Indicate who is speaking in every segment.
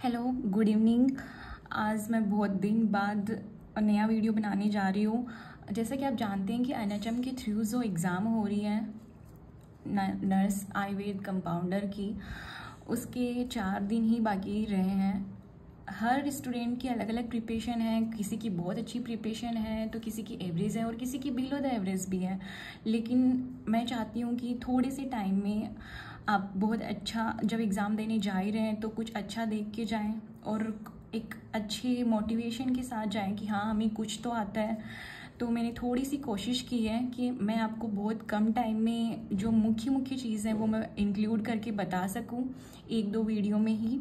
Speaker 1: Hello, good evening. आज मैं बहुत दिन बाद नया वीडियो बनाने जा रही हूँ। जैसा कि आप जानते हैं कि एनएचएम के थ्रू जो एग्ज़ाम हो रही है नर्स आयुर्वेद कंपाउंडर की, उसके 4 दिन ही बाकी रहे हैं। हर स्टूडेंट की अलग अलग प्रिपरेशन है, किसी की बहुत अच्छी प्रिपरेशन है तो किसी की एवरेज है और किसी की बिलो द एवरेज भी है। लेकिन मैं चाहती हूँ कि थोड़े से टाइम में आप बहुत अच्छा, जब एग्ज़ाम देने जा ही रहे हैं तो कुछ अच्छा देख के जाएं और एक अच्छे मोटिवेशन के साथ जाएं कि हाँ, हमें कुछ तो आता है। तो मैंने थोड़ी सी कोशिश की है कि मैं आपको बहुत कम टाइम में जो मुख्य चीज़ है वो मैं इंक्लूड करके बता सकूं 1-2 वीडियो में ही।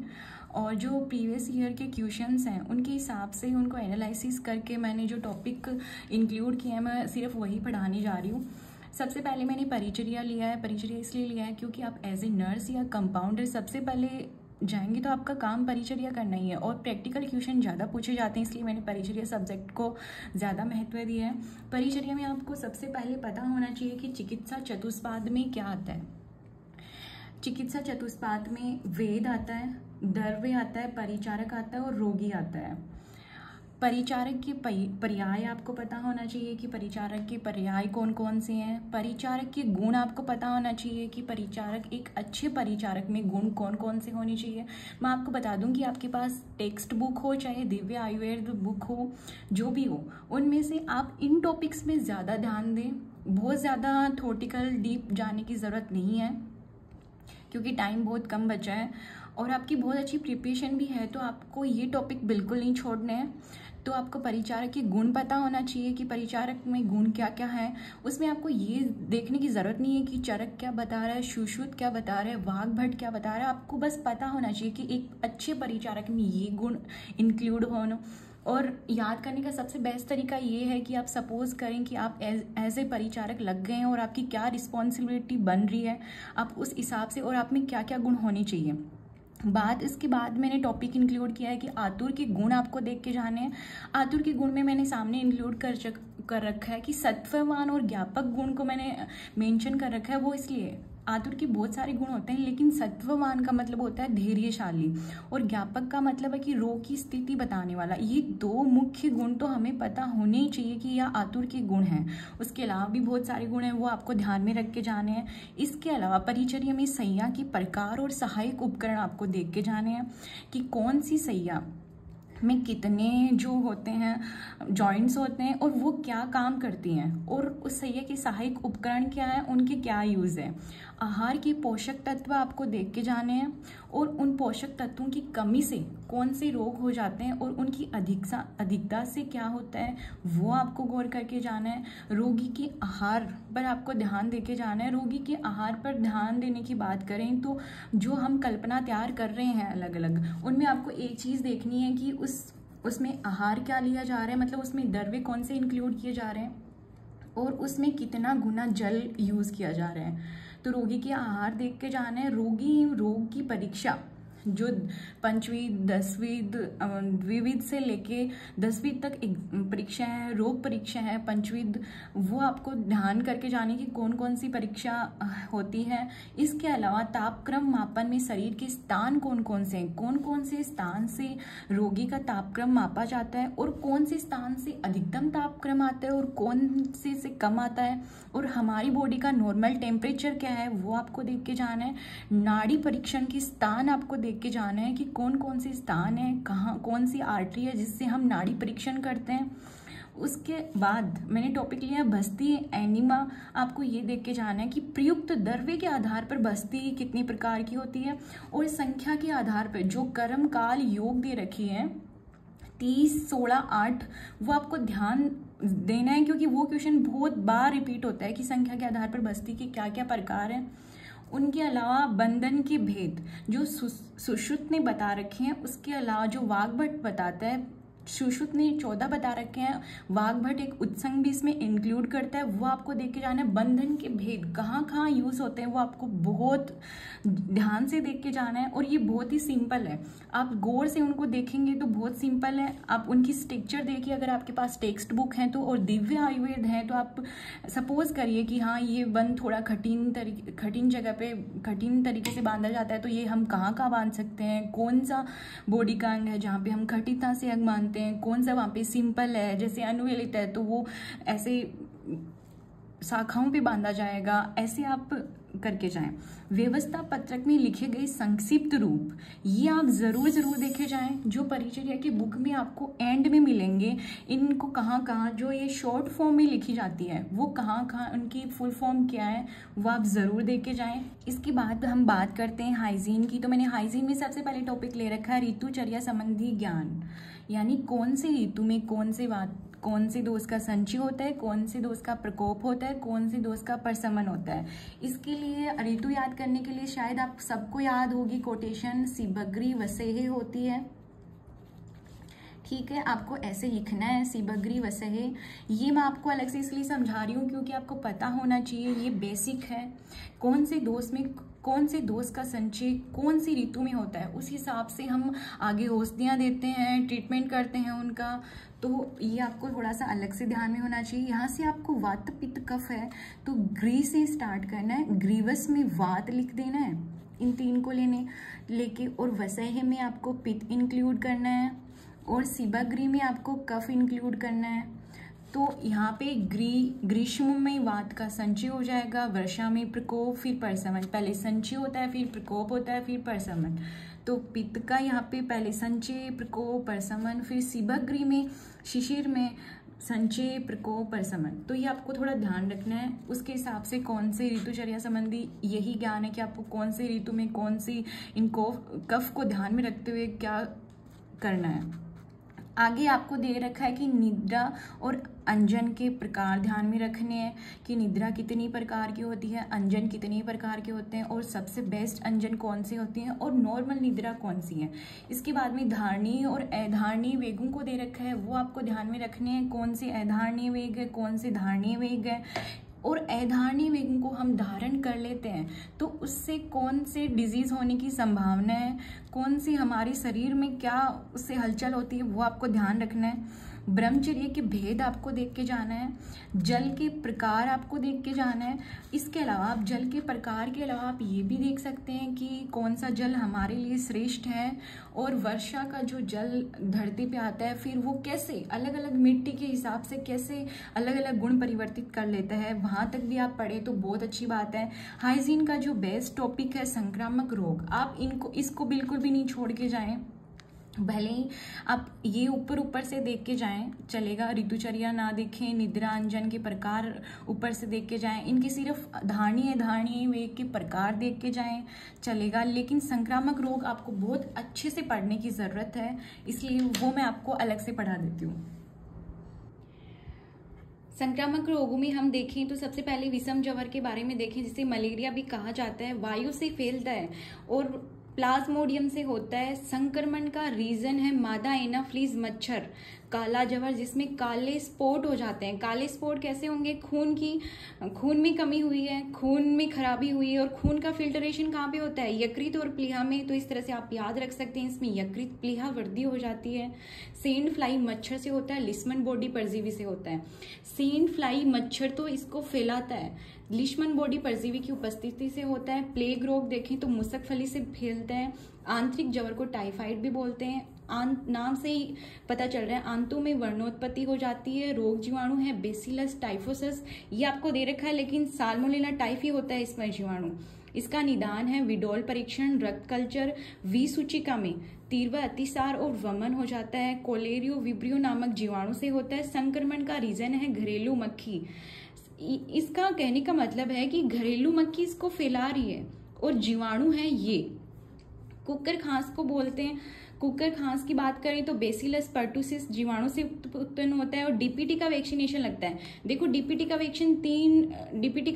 Speaker 1: और जो प्रीवियस ईयर के क्वेश्चंस हैं उनके हिसाब से उनको एनालिसिस करके मैंने जो टॉपिक इंक्लूड किया है मैं सिर्फ वही पढ़ाने जा रही हूँ। सबसे पहले मैंने परिचर्या लिया है। परिचर्या इसलिए लिया है क्योंकि आप एज ए नर्स या कंपाउंडर सबसे पहले जाएंगे तो आपका काम परिचर्या करना ही है और प्रैक्टिकल क्वेश्चन ज़्यादा पूछे जाते हैं, इसलिए मैंने परिचर्या सब्जेक्ट को ज़्यादा महत्व दिया है। परिचर्या में आपको सबसे पहले पता होना चाहिए कि चिकित्सा चतुष्पाद में क्या आता है। चिकित्सा चतुष्पाद में वेद आता है, द्रव्य आता है, परिचारक आता है और रोगी आता है। परिचारक के पर्याय आपको पता होना चाहिए कि परिचारक के पर्याय कौन कौन से हैं। परिचारक के गुण आपको पता होना चाहिए कि परिचारक, एक अच्छे परिचारक में गुण कौन कौन से होने चाहिए। मैं आपको बता दूं कि आपके पास टेक्स्ट बुक हो, चाहे दिव्य आयुर्वेद बुक हो, जो भी हो, उनमें से आप इन टॉपिक्स में ज़्यादा ध्यान दें। बहुत ज़्यादा थ्योरेटिकल डीप जाने की ज़रूरत नहीं है क्योंकि टाइम बहुत कम बचा है और आपकी बहुत अच्छी प्रिपरेशन भी है, तो आपको ये टॉपिक बिल्कुल नहीं छोड़ने हैं। तो आपको परिचारक के गुण पता होना चाहिए कि परिचारक में गुण क्या क्या है। उसमें आपको ये देखने की ज़रूरत नहीं है कि चरक क्या बता रहा है, सुश्रुत क्या बता रहा है, वाग्भट क्या बता रहा है। आपको बस पता होना चाहिए कि एक अच्छे परिचारक में ये गुण इंक्लूड होना। और याद करने का सबसे बेस्ट तरीका ये है कि आप सपोज करें कि आप एज ए परिचारक लग गए हैं और आपकी क्या रिस्पॉन्सिबिलिटी बन रही है, आप उस हिसाब से, और आप में क्या क्या गुण होने चाहिए। इसके बाद मैंने टॉपिक इंक्लूड किया है कि आतुर के गुण आपको देख के जाने हैं। आतुर के गुण में मैंने सामने इंक्लूड कर रखा है कि सत्ववान और ज्ञापक गुण को मैंने मेंशन कर रखा है। वो इसलिए, आतुर के बहुत सारे गुण होते हैं लेकिन सत्ववान का मतलब होता है धैर्यशाली और ज्ञापक का मतलब है कि रोग की स्थिति बताने वाला। ये 2 मुख्य गुण तो हमें पता होने ही चाहिए कि यह आतुर के गुण हैं। उसके अलावा भी बहुत सारे गुण हैं, वो आपको ध्यान में रख के जाने हैं। इसके अलावा परिचर्या में सैया की प्रकार और सहायक उपकरण आपको देख के जाने हैं कि कौन सी सैया में कितने जो होते हैं जॉइंट्स होते हैं और वो क्या काम करती हैं, और उस सैया के सहायक उपकरण क्या है, उनके क्या यूज़ है। आहार के पोषक तत्व आपको देख के जाने हैं और उन पोषक तत्वों की कमी से कौन से रोग हो जाते हैं और उनकी अधिकता से क्या होता है, वो आपको गौर करके जाना है। रोगी के आहार पर आपको ध्यान दे के जाना है। रोगी के आहार पर ध्यान देने की बात करें तो जो हम कल्पना तैयार कर रहे हैं अलग अलग, उनमें आपको एक चीज़ देखनी है कि उसमें आहार क्या लिया जा रहा है, मतलब उसमें द्रव्य कौन से इंक्लूड किए जा रहे हैं और उसमें कितना गुना जल यूज़ किया जा रहा है। तो रोगी के आहार देख के जाना है। रोग की परीक्षा जो 5वीं 10वीं द्विविध से लेके 10वीं तक एक परीक्षा है, रोग परीक्षा है 5वीं, वो आपको ध्यान करके जाने की कौन कौन सी परीक्षा होती है। इसके अलावा तापक्रम मापन में शरीर के स्थान कौन कौन से हैं, कौन कौन से स्थान से रोगी का तापक्रम मापा जाता है और कौन से स्थान से अधिकतम तापक्रम आता है और कौन से कम आता है, और हमारी बॉडी का नॉर्मल टेम्परेचर क्या है वो आपको देख के जाना है। नाड़ी परीक्षण के स्थान आपको देख के जाना है कि कौन कौन से स्थान है, कहाँ कौन सी आर्टरी है जिससे हम नाड़ी परीक्षण करते हैं। उसके बाद मैंने टॉपिक लिया है बस्ती एनिमा। आपको ये देख के जाना है कि प्रयुक्त द्रव्य के आधार पर बस्ती कितनी प्रकार की होती है और संख्या के आधार पर जो कर्म काल योग दे रखी है 30, 16, 8, वो आपको ध्यान देना है क्योंकि वो क्वेश्चन बहुत बार रिपीट होता है कि संख्या के आधार पर बस्ती के क्या क्या प्रकार हैं। उनके अलावा बंधन के भेद जो सुश्रुत ने बता रखे हैं, उसके अलावा जो वाग्भट बताता है सुश्रुत ने 14 बता रखे हैं। वाग्भट एक उत्संग भी इसमें इंक्लूड करता है, वो आपको देख के जाना है। बंधन के भेद कहाँ कहाँ यूज होते हैं वो आपको बहुत ध्यान से देख के जाना है, और ये बहुत ही सिंपल है। आप गौर से उनको देखेंगे तो बहुत सिंपल है। आप उनकी स्ट्रक्चर देखिए, अगर आपके पास टेक्स्ट बुक है तो, और दिव्य आयुर्वेद है तो आप सपोज करिए कि हाँ ये बंध थोड़ा कठिन जगह पे कठिन तरीके से बांधा जाता है, तो ये हम कहाँ कहाँ बांध सकते हैं, कौन सा बॉडी का अंग है जहाँ पे हम कठिनता से अंग मानते हैं, कौन सा वहाँ पे सिंपल है, जैसे अनुवेलित है तो वो ऐसे शाखाओं पे बांधा जाएगा, ऐसे आप करके जाएं। व्यवस्था पत्रक में लिखे गए संक्षिप्त रूप ये आप जरूर देखे जाएं, जो परिचर्या की बुक में आपको एंड में मिलेंगे। इनको कहाँ कहाँ जो ये शॉर्ट फॉर्म में लिखी जाती है वो कहाँ कहाँ उनकी फुल फॉर्म क्या है वो आप जरूर देखे जाएं। इसके बाद हम बात करते हैं हाइजीन की। तो मैंने हाइजीन में सबसे पहले टॉपिक ले रखा है ऋतुचर्या संबंधी ज्ञान, यानी कौन से ऋतु में कौन से दोष का संचय होता है, कौन से दोष का प्रकोप होता है, कौन से दोष का प्रशमन होता है। इसके लिए ऋतु याद करने के लिए शायद आप सबको याद होगी कोटेशन सीबग्री वसेहे होती है, ठीक है। आपको ऐसे लिखना है सीबग्री वसेहे। ये मैं आपको अलग से इसलिए समझा रही हूँ क्योंकि आपको पता होना चाहिए, ये बेसिक है। कौन से दोष का संचय कौन सी ऋतु में होता है, उस हिसाब से हम आगे औषधियाँ देते हैं, ट्रीटमेंट करते हैं उनका। तो ये आपको थोड़ा सा अलग से ध्यान में होना चाहिए। यहाँ से आपको वात पित्त कफ है तो ग्री से स्टार्ट करना है, ग्रीवस में वात लिख देना है, इन 3 को लेके, और वसह में आपको पित्त इंक्लूड करना है, और सीबग्री में आपको कफ इंक्लूड करना है। तो यहाँ पे ग्रीष्म में वात का संचय हो जाएगा, वर्षा में प्रकोप, फिर प्रशमन। पहले संचय होता है, फिर प्रकोप होता है, फिर प्रशमन। तो पित्त का यहाँ पे पहले संचय, प्रकोप, प्रशमन, फिर सीबग्री में शिशिर में संचय, प्रकोप, प्रशमन। तो ये आपको थोड़ा ध्यान रखना है। उसके हिसाब से कौन से ऋतुचर्या संबंधी यही ज्ञान है कि आपको कौन से ऋतु में कौन सी इनको कफ को ध्यान में रखते हुए क्या करना है। आगे आपको दे रखा है कि निद्रा और अंजन के प्रकार ध्यान में रखने हैं कि निद्रा कितनी प्रकार की होती है, अंजन कितनी प्रकार के होते हैं, और सबसे बेस्ट अंजन कौन सी होती है, और नॉर्मल निद्रा कौन सी है। इसके बाद में धारणीय और अधारणीय वेगों को दे रखा है, वो आपको ध्यान में रखने हैं। कौन से अधारणीय वेग है, कौन से धारणीय वेग है, और अधारणीय वेगों को हम धारण कर लेते हैं तो उससे कौन से डिजीज होने की संभावना है, कौन सी हमारे शरीर में क्या उससे हलचल होती है, वो आपको ध्यान रखना है। ब्रह्मचर्य के भेद आपको देख के जाना है, जल के प्रकार आपको देख के जाना है। इसके अलावा आप जल के प्रकार के अलावा आप ये भी देख सकते हैं कि कौन सा जल हमारे लिए श्रेष्ठ है, और वर्षा का जो जल धरती पे आता है फिर वो कैसे अलग अलग मिट्टी के हिसाब से कैसे अलग अलग गुण परिवर्तित कर लेता है, वहाँ तक भी आप पढ़े तो बहुत अच्छी बात है। हाइजीन का जो बेस्ट टॉपिक है संक्रामक रोग, आप इसको बिल्कुल भी नहीं छोड़ के जाएं। भले ही आप ये ऊपर से देख के जाएं चलेगा, ऋतुचर्या ना देखें, निद्रा अंजन के प्रकार ऊपर से देख के जाएं, इनके सिर्फ धारणीय वेग के प्रकार देख के जाएं चलेगा, लेकिन संक्रामक रोग आपको बहुत अच्छे से पढ़ने की ज़रूरत है, इसलिए वो मैं आपको अलग से पढ़ा देती हूँ। संक्रामक रोगों में हम देखें तो सबसे पहले विषम ज्वर के बारे में देखें, जिसे मलेरिया भी कहा जाता है, वायु से फैलता है और प्लाज्मोडियम से होता है। संक्रमण का रीजन है मादा एनाफ्लीज मच्छर, काला ज्वर जिसमें काले स्पॉट हो जाते हैं। काले स्पॉट कैसे होंगे, खून में कमी हुई है, खून में खराबी हुई है, और खून का फिल्टरेशन कहाँ पे होता है, यकृत और प्लीहा में। तो इस तरह से आप याद रख सकते हैं, इसमें यकृत प्लीहा वृद्धि हो जाती है। सेंड फ्लाई मच्छर से होता है, लिस्मन बॉडी परजीवी से होता है। सेंड फ्लाई मच्छर तो इसको फैलाता है, लिस्मन बॉडी परजीवी की उपस्थिति से होता है। प्लेग रोग देखें तो मुसक फली से फैलता है। आंतरिक ज्वर को टाइफाइड भी बोलते हैं, नाम से ही पता चल रहा है, आंतों में वर्णोत्पत्ति हो जाती है। रोग जीवाणु है बेसिलस टाइफोसस, ये आपको दे रखा है, लेकिन साल्मोनेला टाइफी होता है इसमें जीवाणु। इसका निदान है विडोल परीक्षण, रक्त कल्चर। वी सूचिका में तीव्र अतिसार और वमन हो जाता है। कोलेरियो विब्रियो नामक जीवाणु से होता है। संक्रमण का रीजन है घरेलू मक्खी। इसका कहने का मतलब है कि घरेलू मक्खी इसको फैला रही है और जीवाणु है ये। कुकर खांस को बोलते हैं। कुकर खांस की बात करें तो बेसिलस पर्टुसिस जीवाणु से उत्पन्न होता है और डीपीटी का वैक्सीनेशन लगता है। देखो डीपीटी का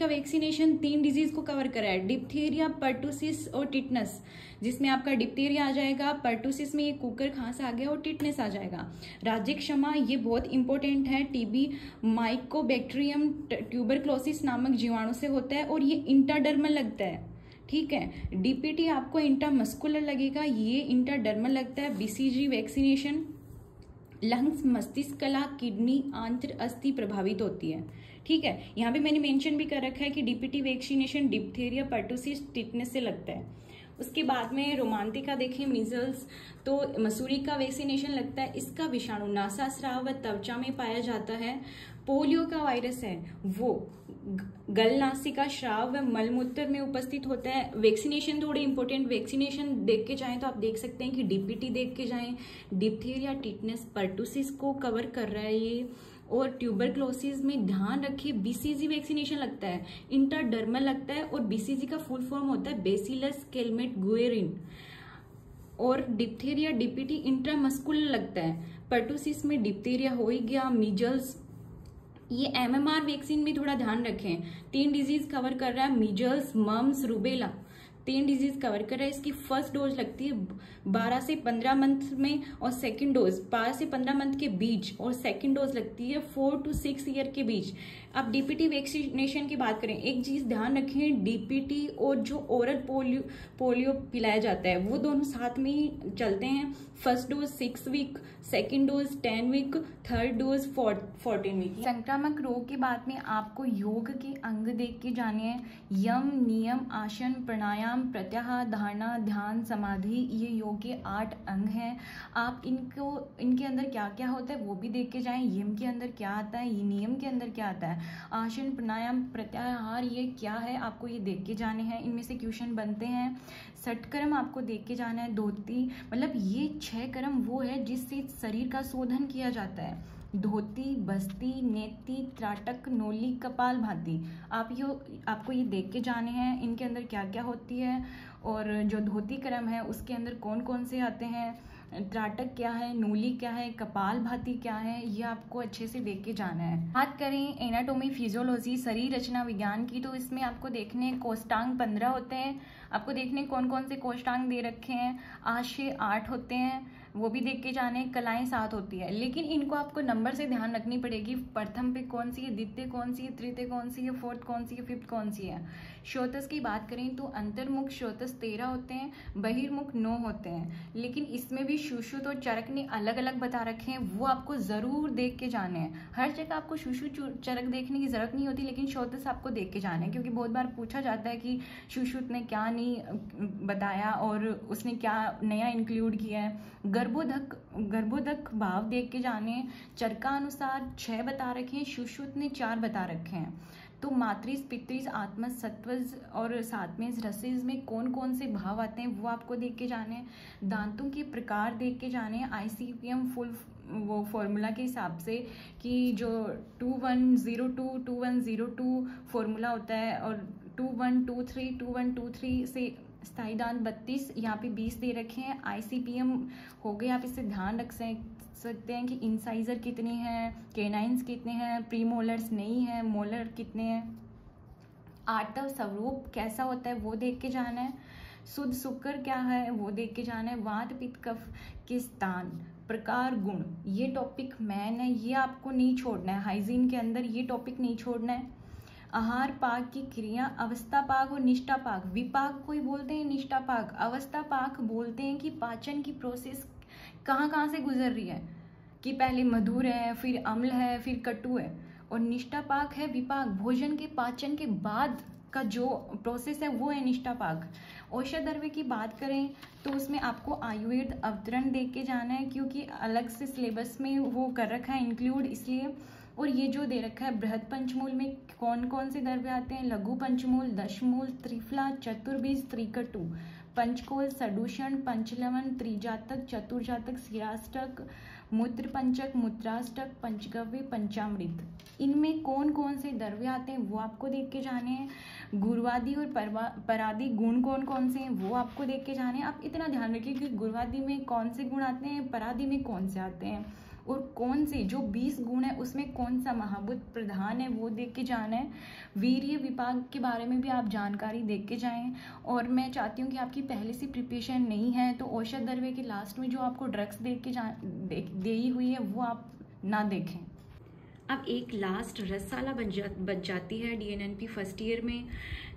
Speaker 1: वैक्सीनेशन 3 डिजीज को कवर करा है, डिप्थीरिया, पर्टुसिस और टिटनस, जिसमें आपका डिप्थीरिया आ जाएगा, पर्टुसिस में ये कुकर खांस आ गया और टिटनस आ जाएगा। राज्यक्षमा ये बहुत इंपॉर्टेंट है, टीबी माइकोबैक्टीरियम ट्यूबरक्लोसिस नामक जीवाणु से होता है और ये इंटरडर्मल लगता है। ठीक है, डीपीटी आपको इंट्रामस्कुलर लगेगा, ये इंटरडर्मल लगता है। बीसीजी वैक्सीनेशन लंग्स, मस्तिष्क कला, किडनी, आंत्र अस्थि प्रभावित होती है। ठीक है, यहाँ पे मैंने मेंशन भी कर रखा है कि DPT vaccination diphtheria, pertussis, tetanus से लगता है। उसके बाद में रोमांटिका देखें, मीजल्स, तो मसूरी का वैक्सीनेशन लगता है। इसका विषाणु नासा स्राव व त्वचा में पाया जाता है। पोलियो का वायरस है वो गलनासिका श्राव व मलमूत्र में उपस्थित होता है। वैक्सीनेशन थोड़े इंपॉर्टेंट, वैक्सीनेशन देख के जाएं तो आप देख सकते हैं कि डीपीटी देख के जाएं, डिप्थीरिया, टिटनस, पर्टुसिस को कवर कर रहा है ये। और ट्यूबरक्लोसिस में ध्यान रखिए बीसीजी वैक्सीनेशन लगता है, इंटरडर्मल लगता है और बीसीजी का फुल फॉर्म होता है बेसिलस कैलमेट गुएरिन। और डिप्थीरिया डीपीटी इंट्रामस्कुलर लगता है। पर्टुसिस में डिप्थीरिया हो ही गया। मीजल्स, ये एमएमआर वैक्सीन में थोड़ा ध्यान रखें, 3 डिजीज कवर कर रहा है, measles, mumps, rubella, 3 disease cover कर रहा है। इसकी फर्स्ट डोज लगती है 12 से 15 मंथ में और सेकंड डोज 12 से 15 मंथ के बीच और सेकंड डोज लगती है 4 to 6 ईयर के बीच। अब डीपीटी वैक्सीनेशन की बात करें, एक चीज ध्यान रखें, डीपीटी और जो ओरल पोलियो पिलाया जाता है वो दोनों साथ में ही चलते हैं। First dose 6 week, second dose 10 week, third dose 14 week. संक्रामक रोग के बाद में आपको योग के अंग देख के जाने हैं, यम, नियम, आसन, प्राणायाम, प्रत्याहार, धारणा, ध्यान, समाधि, ये योग के 8 अंग हैं। आप इनके अंदर क्या क्या होता है वो भी देख के जाएं। यम के अंदर क्या आता है, ये नियम के अंदर क्या आता है, आसन, प्राणायाम, प्रत्याहार ये क्या है, आपको ये देख के जाने हैं। इनमें से क्वेश्चन बनते हैं। षटकर्म आपको देख के जाना है, धोती, मतलब ये 6 कर्म वो है जिससे शरीर का शोधन किया जाता है। धोती, बस्ती, नेति, त्राटक, नोली, कपाल भाती, आपको ये देख के जाने हैं इनके अंदर क्या क्या होती है। और जो धोती क्रम है उसके अंदर कौन कौन से आते हैं, त्राटक क्या है, नूली क्या है, कपाल भाती क्या है, ये आपको अच्छे से देख के जाना है। बात करें एनाटोमी, फिजियोलॉजी, शरीर रचना विज्ञान की, तो इसमें आपको देखने कोष्ठांग 15 होते हैं। आपको देखने कौन कौन से कोष्ठांग दे रखे हैं, आशय 8 होते हैं, वो भी देख के जाने। कलाएं 7 होती है, लेकिन इनको आपको नंबर से ध्यान रखनी पड़ेगी। प्रथम पे कौन सी है, द्वितीय कौन सी है, तृतीय कौन सी है, फोर्थ कौन सी है, फिफ्थ कौन सी है। श्रोतस की बात करें तो अंतर्मुख श्रोतस 13 होते हैं, बहिर्मुख 9 होते हैं, लेकिन इसमें भी सुश्रुत और चरक ने अलग अलग बता रखे हैं, वो आपको जरूर देख के जाने हैं। हर जगह आपको सुश्रुत चरक देखने की जरूरत नहीं होती, लेकिन श्रोतस आपको देख के जाने हैं, क्योंकि बहुत बार पूछा जाता है कि सुश्रुत ने क्या नहीं बताया और उसने क्या नया इंक्लूड किया है। गर्भोदक भाव देख के जाने। चरकानुसार 6 बता रखे हैं, सुश्रुत ने 4 बता रखे हैं। तो मातृज, पितृज, आत्मज, सत्वज और सात्मेज, रसेज में कौन कौन से भाव आते हैं वो आपको देख के जाने। दांतों के प्रकार देख के जाने। ICPM फुल वो फॉर्मूला के हिसाब से कि जो 2102 फॉर्मूला होता है और 2123 से स्थायी दांत 32, यहाँ पे 20 दे रखे हैं। ICPM हो गए, आप इससे ध्यान रख सकते हैं कि इंसाइजर कितने हैं, केनाइंस कितने हैं, प्रीमोलर्स नहीं है, मोलर कितने हैं। आर्तव स्वरूप कैसा होता है वो देख के जाना है। शुद्ध शुक्र क्या है वो देख के जाना है। वात, पित्त, कफ के स्थान, प्रकार, गुण, ये टॉपिक मैन है, ये आपको नहीं छोड़ना है। हाइजीन के अंदर ये टॉपिक नहीं छोड़ना है। आहार पाक की क्रिया, अवस्था पाक और निष्ठा पाक। विपाक कोई बोलते हैं, निष्ठा पाक, अवस्था पाक बोलते हैं कि पाचन की प्रोसेस कहाँ कहाँ से गुजर रही है, कि पहले मधुर है, फिर अम्ल है, फिर कटु है। और निष्ठा पाक है विपाक, भोजन के पाचन के बाद का जो प्रोसेस है वो है निष्ठा पाक। औषध द्रव्य की बात करें तो उसमें आपको आयुर्वेद अवतरण देख के जाना है, क्योंकि अलग से सिलेबस में वो कर रखा है इंक्लूड, इसलिए। और ये जो दे रखा है बृहद पंचमूल में कौन कौन से द्रव्य आते हैं, लघु पंचमूल, दशमूल, त्रिफला, चतुर्बीज, त्रिकटु। पंचकोल, सदूषण, पंचलवन, त्रिजातक, चतुर्जातक, शिराष्टक, मूत्रपंचक, मूत्राष्टक, पंचगव्य, पंचामृत। इनमें कौन कौन से द्रव्य आते हैं वो आपको देख के जाने हैं। गुरुवादी और परादी गुण कौन कौन से हैं वो आपको देख के जाने हैं। आप इतना ध्यान रखिए कि गुरुवादी में कौन से गुण आते हैं, परादी में कौन से आते हैं, और कौन से जो 20 गुण है उसमें कौन सा महाभूत प्रधान है वो देख के जाना है। वीर्य विभाग के बारे में भी आप जानकारी देख के जाएं। और मैं चाहती हूँ कि आपकी पहले से प्रिपरेशन नहीं है तो औषध द्रव्य के लास्ट में जो आपको ड्रग्स देख के दी हुई है वो आप ना देखें। अब एक लास्ट रसशाला बच जाती है DNNP फर्स्ट ईयर में,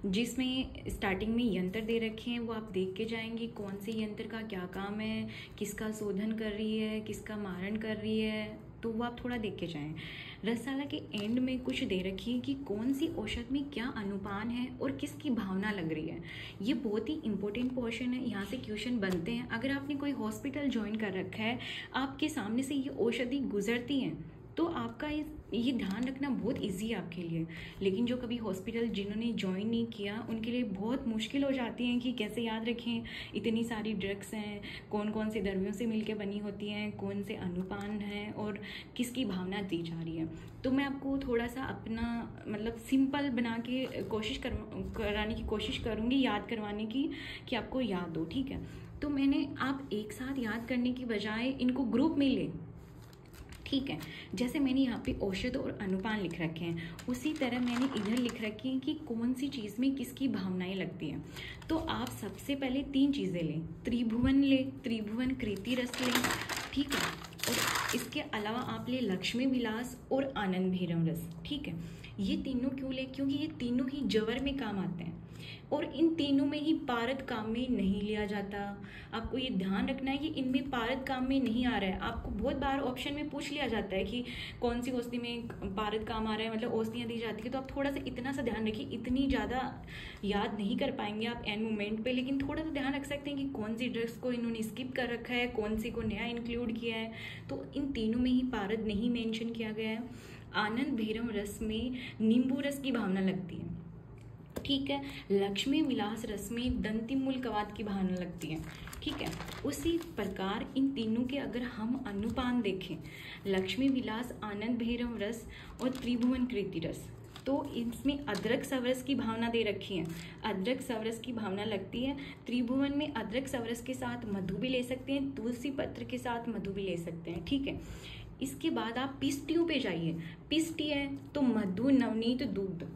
Speaker 1: जिसमें स्टार्टिंग में यंत्र दे रखे हैं वो आप देख के जाएंगे कौन से यंत्र का क्या काम है, किसका शोधन कर रही है, किसका मारण कर रही है, तो वो आप थोड़ा देख के जाएं। रसशाला के एंड में कुछ दे रखी है कि कौन सी औषध में क्या अनुपान है और किसकी भावना लग रही है। ये बहुत ही इंपॉर्टेंट पोर्शन है, यहाँ से क्वेश्चन बनते हैं। अगर आपने कोई हॉस्पिटल ज्वाइन कर रखा है, आपके सामने से ये औषधि गुजरती हैं, तो आपका ये ध्यान रखना बहुत इजी है आपके लिए। लेकिन जो कभी हॉस्पिटल जिन्होंने ज्वाइन नहीं किया उनके लिए बहुत मुश्किल हो जाती है कि कैसे याद रखें, इतनी सारी ड्रग्स हैं, कौन कौन से द्रव्यों से मिलकर बनी होती हैं, कौन से अनुपान हैं और किसकी भावना दी जा रही है। तो मैं आपको थोड़ा सा अपना मतलब सिंपल बना के कराने की कोशिश करूँगी, याद करवाने की, कि आपको याद हो, ठीक है। तो मैंने आप एक साथ याद करने की बजाय इनको ग्रुप में ले, ठीक है। जैसे मैंने यहाँ पे औषध और अनुपान लिख रखे हैं, उसी तरह मैंने इधर लिख रखी है कि कौन सी चीज़ में किसकी भावनाएं लगती हैं। तो आप सबसे पहले 3 चीज़ें लें, त्रिभुवन ले, त्रिभुवन कृति रस लें, ठीक है। और इसके अलावा आप ले लक्ष्मी विलास और आनंद भैरव रस, ठीक है। ये तीनों क्यों ले, क्योंकि ये तीनों ही जवर में काम आते हैं और इन तीनों में ही पारद काम में नहीं लिया जाता। आपको ये ध्यान रखना है कि इनमें पारद काम में नहीं आ रहा है। आपको बहुत बार ऑप्शन में पूछ लिया जाता है कि कौन सी औषधि में पारद काम आ रहा है, मतलब औषधियाँ दी जाती है। तो आप थोड़ा सा इतना सा ध्यान रखिए, इतनी ज़्यादा याद नहीं कर पाएंगे आप एंड मोमेंट पे, लेकिन थोड़ा सा ध्यान रख सकते हैं कि कौन सी ड्रग्स को इन्होंने स्किप कर रखा है, कौन सी को नया इंक्लूड किया है। तो इन तीनों में ही पारद नहीं मेंशन किया गया है। आनंद भैरव रस में नींबू रस की भावना लगती है, ठीक है। लक्ष्मी विलास रस में दंतिमूल कवात की भावना लगती है, ठीक है। उसी प्रकार इन तीनों के अगर हम अनुपान देखें, लक्ष्मी विलास, आनंद भैरव रस और त्रिभुवन कृति रस, तो इसमें अदरक सवरस की भावना दे रखी है। अदरक सवरस की भावना लगती है। त्रिभुवन में अदरक सवरस के साथ मधु भी ले सकते हैं, तुलसी पत्र के साथ मधु भी ले सकते हैं, ठीक है। इसके बाद आप पिष्टियों पे जाइए। पिष्टि है तो मधु, नवनीत, दूध,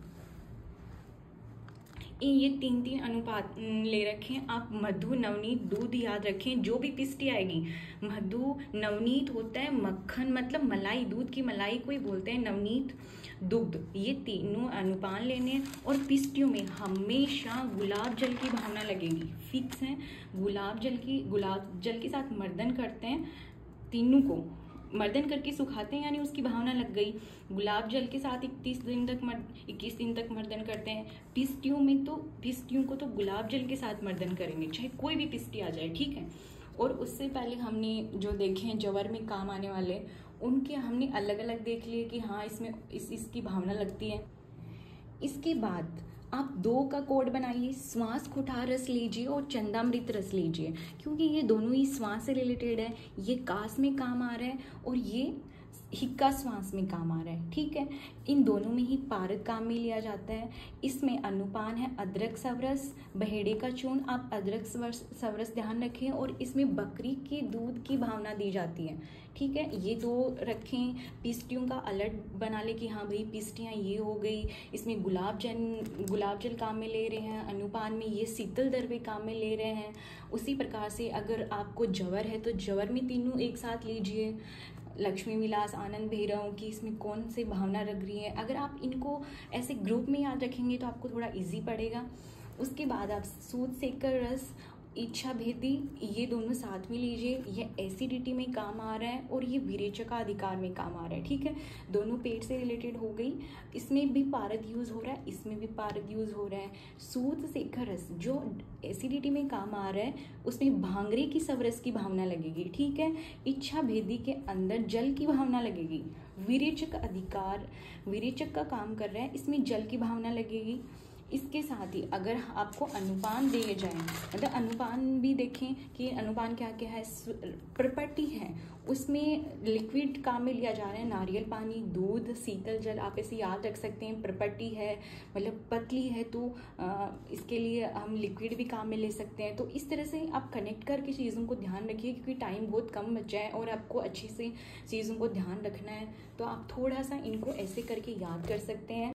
Speaker 1: ये 3 अनुपात ले रखें आप। मधु, नवनीत, दूध याद रखें। जो भी पिष्टि आएगी, मधु, नवनीत होता है मक्खन, मतलब मलाई, दूध की मलाई को ही बोलते हैं नवनीत, दुग्ध, ये तीनों अनुपान लेने। और पिष्टियों में हमेशा गुलाब जल की भावना लगेगी, फिक्स है। गुलाब जल के साथ मर्दन करते हैं, तीनों को मर्दन करके सुखाते हैं, यानी उसकी भावना लग गई। गुलाब जल के साथ 21 दिन तक मर्दन करते हैं। पिष्टियों को तो गुलाब जल के साथ मर्दन करेंगे, चाहे कोई भी पिष्टि आ जाए, ठीक है। और उससे पहले हमने जो देखे हैं जवर में काम आने वाले, उनके हमने अलग अलग देख लिए कि हाँ इसमें इसकी भावना लगती है। इसके बाद आप 2 का कोड बनाइए, श्वास कुठार रस लीजिए और चंदामृत रस लीजिए, क्योंकि ये दोनों ही श्वास से रिलेटेड है। ये कास में काम आ रहा है और ये हिक्का श्वास में काम आ रहा है, ठीक है। इन दोनों में ही पारद काम में लिया जाता है। इसमें अनुपान है अदरक सवरस, बहेड़े का चूर्ण, आप अदरक सवरस ध्यान रखें। और इसमें बकरी के दूध की भावना दी जाती है, ठीक है। ये 2 रखें। पिष्टियों का अलर्ट बना ले कि हाँ भाई पिष्टियाँ ये हो गई। इसमें गुलाब जल काम में ले रहे हैं। अनुपान में ये शीतल द्रव्य काम में ले रहे हैं। उसी प्रकार से अगर आपको जवर है तो जवर में तीनों एक साथ लीजिए। लक्ष्मी विलास, आनंद भैरव की इसमें कौन से भावना लग रही है, अगर आप इनको ऐसे ग्रुप में याद रखेंगे तो आपको थोड़ा इजी पड़ेगा। उसके बाद आप सूत सेकर रस, इच्छा भेदी, ये दोनों साथ में लीजिए। ये एसिडिटी में काम आ रहा है और ये विरेचका अधिकार में काम आ रहा है, ठीक है। दोनों पेट से रिलेटेड हो गई। इसमें भी पारद यूज हो रहा है, इसमें भी पारद यूज हो रहा है। सूत सेकर रस जो एसिडिटी में काम आ रहा है, उसमें भांगरे की सवरस की भावना लगेगी, ठीक है। इच्छा भेदी के अंदर जल की भावना लगेगी। विरेचक का काम कर रहा है, इसमें जल की भावना लगेगी। इसके साथ ही अगर आपको अनुपान दिए जाए, मतलब अनुपान भी देखें कि अनुपान क्या क्या है, प्रॉपर्टी है, उसमें लिक्विड काम में लिया जा रहा है नारियल पानी, दूध, शीतल जल, आप इसे याद रख सकते हैं। प्रॉपर्टी है मतलब पतली है तो इसके लिए हम लिक्विड भी काम में ले सकते हैं। तो इस तरह से आप कनेक्ट करके चीज़ों को ध्यान रखिए, क्योंकि टाइम बहुत कम बचा है और आपको अच्छी से चीज़ों को ध्यान रखना है। तो आप थोड़ा सा इनको ऐसे करके याद कर सकते हैं।